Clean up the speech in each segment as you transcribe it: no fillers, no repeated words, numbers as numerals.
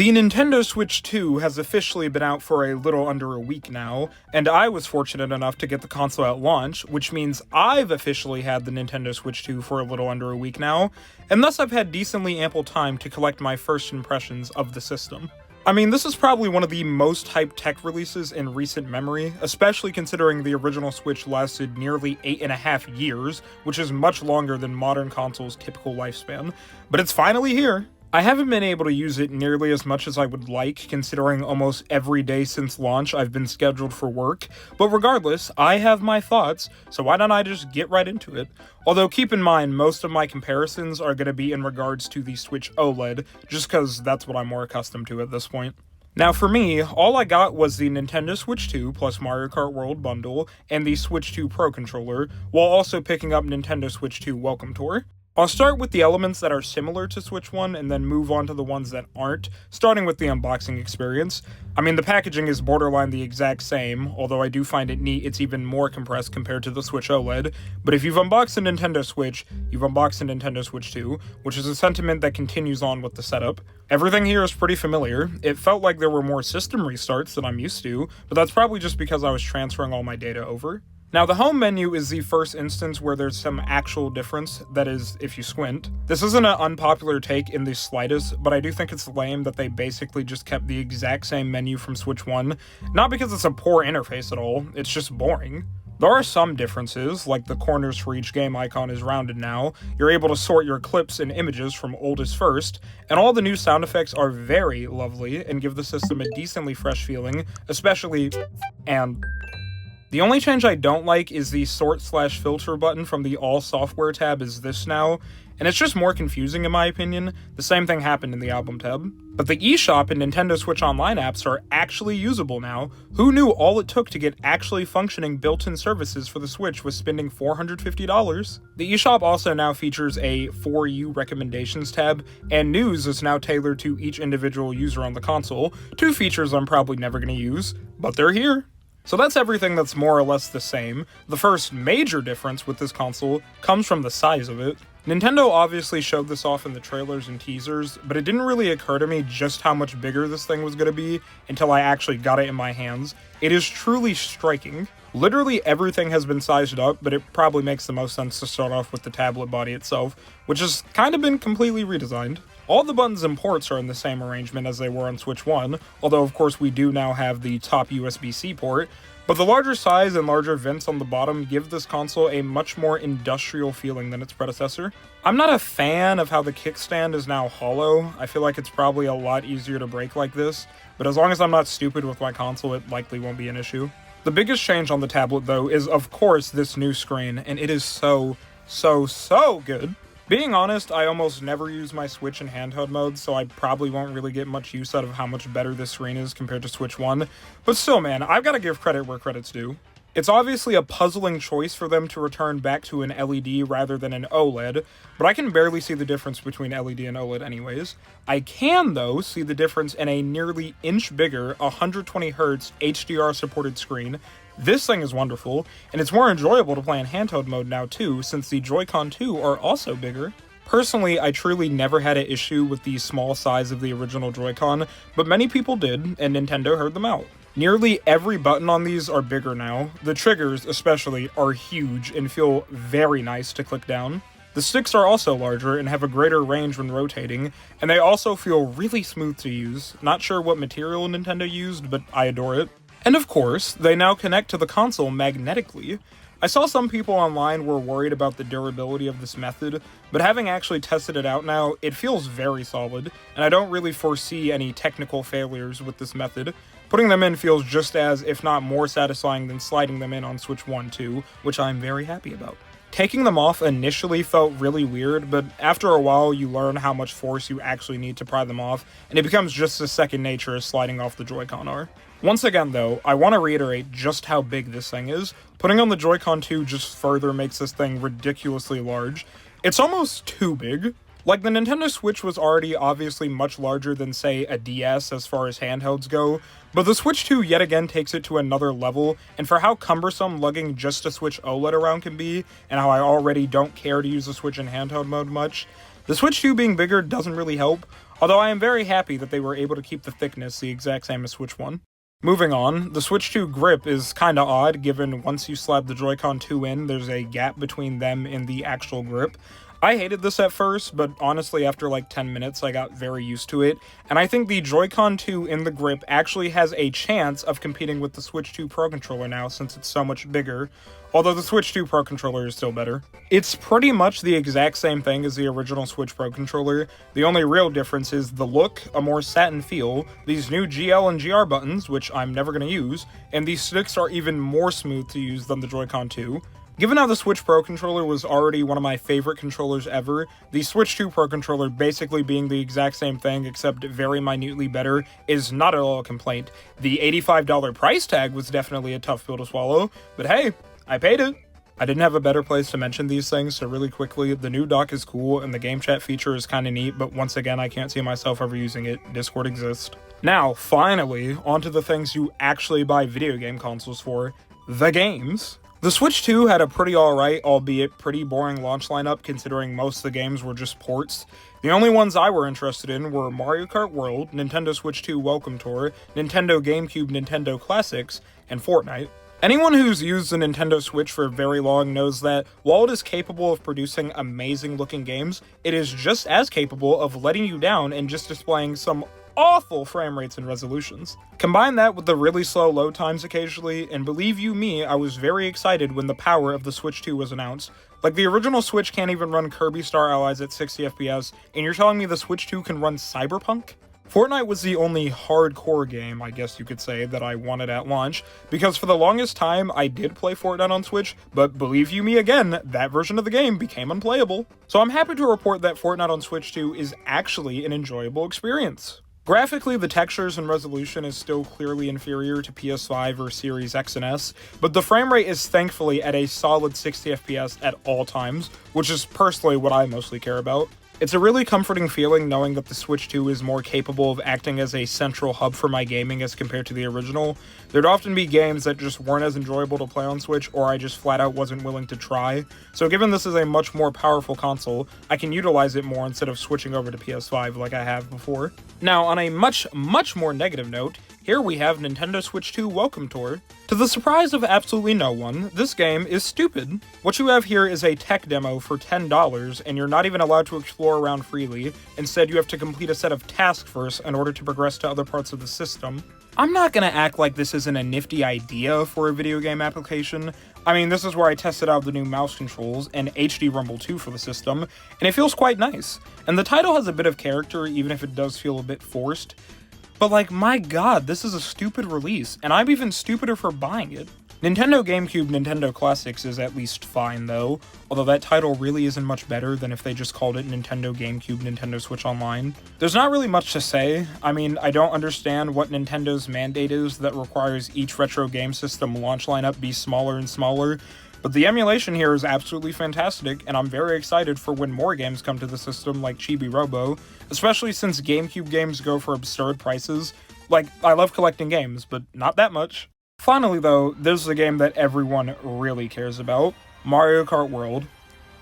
The Nintendo Switch 2 has officially been out for a little under a week now, and I was fortunate enough to get the console at launch, which means I've officially had the Nintendo Switch 2 for a little under a week now, and thus I've had decently ample time to collect my first impressions of the system. I mean, this is probably one of the most hyped tech releases in recent memory, especially considering the original Switch lasted nearly 8.5 years, which is much longer than modern consoles' typical lifespan. But it's finally here! I haven't been able to use it nearly as much as I would like, considering almost every day since launch I've been scheduled for work, but regardless, I have my thoughts, so why don't I just get right into it? Although keep in mind, most of my comparisons are going to be in regards to the Switch OLED, just because that's what I'm more accustomed to at this point. Now for me, all I got was the Nintendo Switch 2 plus Mario Kart World bundle and the Switch 2 Pro controller, while also picking up Nintendo Switch 2 Welcome Tour. I'll start with the elements that are similar to Switch 1 and then move on to the ones that aren't, starting with the unboxing experience. I mean, the packaging is borderline the exact same, although I do find it neat it's even more compressed compared to the Switch OLED, but if you've unboxed a Nintendo Switch, you've unboxed a Nintendo Switch 2, which is a sentiment that continues on with the setup. Everything here is pretty familiar. It felt like there were more system restarts than I'm used to, but that's probably just because I was transferring all my data over. Now, the home menu is the first instance where there's some actual difference, that is, if you squint. This isn't an unpopular take in the slightest, but I do think it's lame that they basically just kept the exact same menu from Switch 1, not because it's a poor interface at all, it's just boring. There are some differences, like the corners for each game icon is rounded now, you're able to sort your clips and images from oldest first, and all the new sound effects are very lovely and give the system a decently fresh feeling, especially and the only change I don't like is the sort/filter button from the all software tab is this now, and it's just more confusing in my opinion. The same thing happened in the album tab. But the eShop and Nintendo Switch Online apps are actually usable now. Who knew all it took to get actually functioning built-in services for the Switch was spending $450? The eShop also now features a For You recommendations tab, and news is now tailored to each individual user on the console, two features I'm probably never going to use, but they're here. So that's everything that's more or less the same. The first major difference with this console comes from the size of it. Nintendo obviously showed this off in the trailers and teasers, but it didn't really occur to me just how much bigger this thing was going to be until I actually got it in my hands. It is truly striking. Literally everything has been sized up, but it probably makes the most sense to start off with the tablet body itself, which has kind of been completely redesigned. All the buttons and ports are in the same arrangement as they were on Switch 1, although of course we do now have the top USB-C port, but the larger size and larger vents on the bottom give this console a much more industrial feeling than its predecessor. I'm not a fan of how the kickstand is now hollow. I feel like it's probably a lot easier to break like this, but as long as I'm not stupid with my console, it likely won't be an issue. The biggest change on the tablet though is of course this new screen, and it is so good. Being honest, I almost never use my Switch in handheld mode, so I probably won't really get much use out of how much better this screen is compared to Switch 1, but still man, I've gotta give credit where credit's due. It's obviously a puzzling choice for them to return back to an LED rather than an OLED, but I can barely see the difference between LED and OLED anyways. I can, though, see the difference in a nearly inch bigger 120Hz HDR supported screen. This thing is wonderful, and it's more enjoyable to play in handheld mode now too, since the Joy-Con 2 are also bigger. Personally, I truly never had an issue with the small size of the original Joy-Con, but many people did, and Nintendo heard them out. Nearly every button on these are bigger now. The triggers, especially, are huge and feel very nice to click down. The sticks are also larger and have a greater range when rotating, and they also feel really smooth to use. Not sure what material Nintendo used, but I adore it. And of course, they now connect to the console magnetically. I saw some people online were worried about the durability of this method, but having actually tested it out now, it feels very solid, and I don't really foresee any technical failures with this method. Putting them in feels just as, if not more satisfying than sliding them in on Switch 1 too, which I'm very happy about. Taking them off initially felt really weird, but after a while you learn how much force you actually need to pry them off, and it becomes just as second nature as sliding off the Joy-Con are. Once again though, I want to reiterate just how big this thing is. Putting on the Joy-Con 2 just further makes this thing ridiculously large. It's almost too big. Like, the Nintendo Switch was already obviously much larger than, say, a DS as far as handhelds go, but the Switch 2 yet again takes it to another level, and for how cumbersome lugging just a Switch OLED around can be, and how I already don't care to use the Switch in handheld mode much, the Switch 2 being bigger doesn't really help. although I am very happy that they were able to keep the thickness the exact same as Switch 1. Moving on, the Switch 2 grip is kinda odd given once you slap the Joy-Con 2 in, there's a gap between them and the actual grip. I hated this at first, but honestly after like 10 minutes I got very used to it, and I think the Joy-Con 2 in the grip actually has a chance of competing with the Switch 2 Pro Controller now since it's so much bigger, although the Switch 2 Pro Controller is still better. It's pretty much the exact same thing as the original Switch Pro Controller. The only real difference is the look, a more satin feel, these new GL and GR buttons, which I'm never going to use, and these sticks are even more smooth to use than the Joy-Con 2. Given how the Switch Pro Controller was already one of my favorite controllers ever, the Switch 2 Pro Controller basically being the exact same thing except very minutely better is not at all a complaint. The $85 price tag was definitely a tough pill to swallow, but hey, I paid it. I didn't have a better place to mention these things, so really quickly, the new dock is cool and the game chat feature is kinda neat, but once again, I can't see myself ever using it. Discord exists. Now, finally, onto the things you actually buy video game consoles for, the games. The Switch 2 had a pretty alright, albeit pretty boring launch lineup considering most of the games were just ports. The only ones I were interested in were Mario Kart World, Nintendo Switch 2 Welcome Tour, Nintendo GameCube Nintendo Classics, and Fortnite. Anyone who's used the Nintendo Switch for very long knows that while it is capable of producing amazing looking games, it is just as capable of letting you down and just displaying some awful frame rates and resolutions. Combine that with the really slow load times occasionally, and believe you me, I was very excited when the power of the Switch 2 was announced. Like, the original Switch can't even run Kirby Star Allies at 60 FPS, and you're telling me the Switch 2 can run Cyberpunk? Fortnite was the only hardcore game, I guess you could say, that I wanted at launch, because for the longest time I did play Fortnite on Switch, but believe you me again, that version of the game became unplayable. So I'm happy to report that Fortnite on Switch 2 is actually an enjoyable experience. Graphically, the textures and resolution is still clearly inferior to PS5 or Series X and S, but the frame rate is thankfully at a solid 60 FPS at all times, which is personally what I mostly care about. It's a really comforting feeling knowing that the Switch 2 is more capable of acting as a central hub for my gaming as compared to the original. There'd often be games that just weren't as enjoyable to play on Switch, or I just flat out wasn't willing to try. So given this is a much more powerful console, I can utilize it more instead of switching over to PS5 like I have before. Now, on a much more negative note, here we have Nintendo Switch 2 Welcome Tour. To the surprise of absolutely no one, this game is stupid. What you have here is a tech demo for $10, and you're not even allowed to explore around freely. Instead, you have to complete a set of tasks first in order to progress to other parts of the system. I'm not gonna act like this isn't a nifty idea for a video game application. I mean, this is where I tested out the new mouse controls and HD Rumble 2 for the system, and it feels quite nice. And the title has a bit of character, even if it does feel a bit forced. But like, my god, this is a stupid release, and I'm even stupider for buying it. Nintendo GameCube Nintendo Classics is at least fine though, although that title really isn't much better than if they just called it Nintendo GameCube Nintendo Switch Online. There's not really much to say. I mean, I don't understand what Nintendo's mandate is that requires each retro game system launch lineup be smaller and smaller, but the emulation here is absolutely fantastic, and I'm very excited for when more games come to the system like Chibi Robo, especially since GameCube games go for absurd prices. Like, I love collecting games, but not that much. Finally though, there's the game that everyone really cares about, Mario Kart World.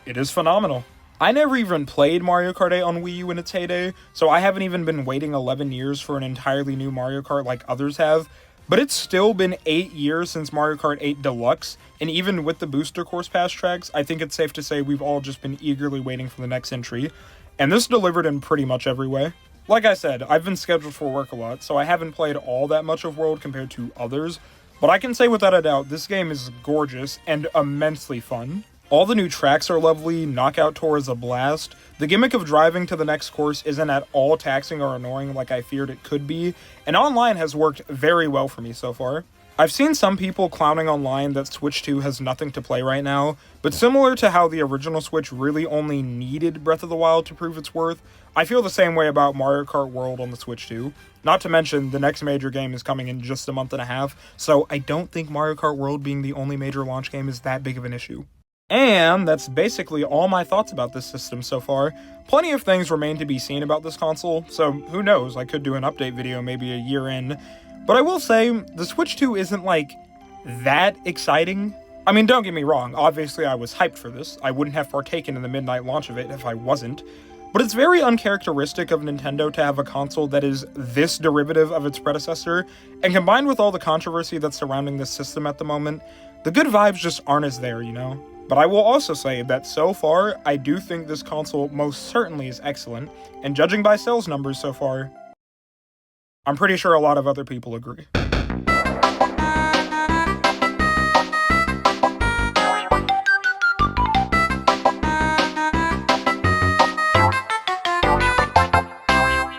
It is phenomenal. I never even played Mario Kart 8 on Wii U in its heyday, so I haven't even been waiting 11 years for an entirely new Mario Kart like others have, but it's still been 8 years since Mario Kart 8 Deluxe, and even with the Booster Course Pass tracks, I think it's safe to say we've all just been eagerly waiting for the next entry, and this delivered in pretty much every way. Like I said, I've been scheduled for work a lot, so I haven't played all that much of World compared to others, but I can say without a doubt, this game is gorgeous and immensely fun. All the new tracks are lovely, Knockout Tour is a blast, the gimmick of driving to the next course isn't at all taxing or annoying like I feared it could be, and online has worked very well for me so far. I've seen some people clowning online that Switch 2 has nothing to play right now, but similar to how the original Switch really only needed Breath of the Wild to prove its worth, I feel the same way about Mario Kart World on the Switch 2. Not to mention, the next major game is coming in just a month and a half, so I don't think Mario Kart World being the only major launch game is that big of an issue. And that's basically all my thoughts about this system so far. Plenty of things remain to be seen about this console, so who knows, I could do an update video maybe a year in. But I will say, the Switch 2 isn't, like, that exciting. I mean, don't get me wrong, obviously I was hyped for this. I wouldn't have partaken in the midnight launch of it if I wasn't. But it's very uncharacteristic of Nintendo to have a console that is this derivative of its predecessor, and combined with all the controversy that's surrounding this system at the moment, the good vibes just aren't as there, you know? But I will also say that so far, I do think this console most certainly is excellent, and judging by sales numbers so far, I'm pretty sure a lot of other people agree.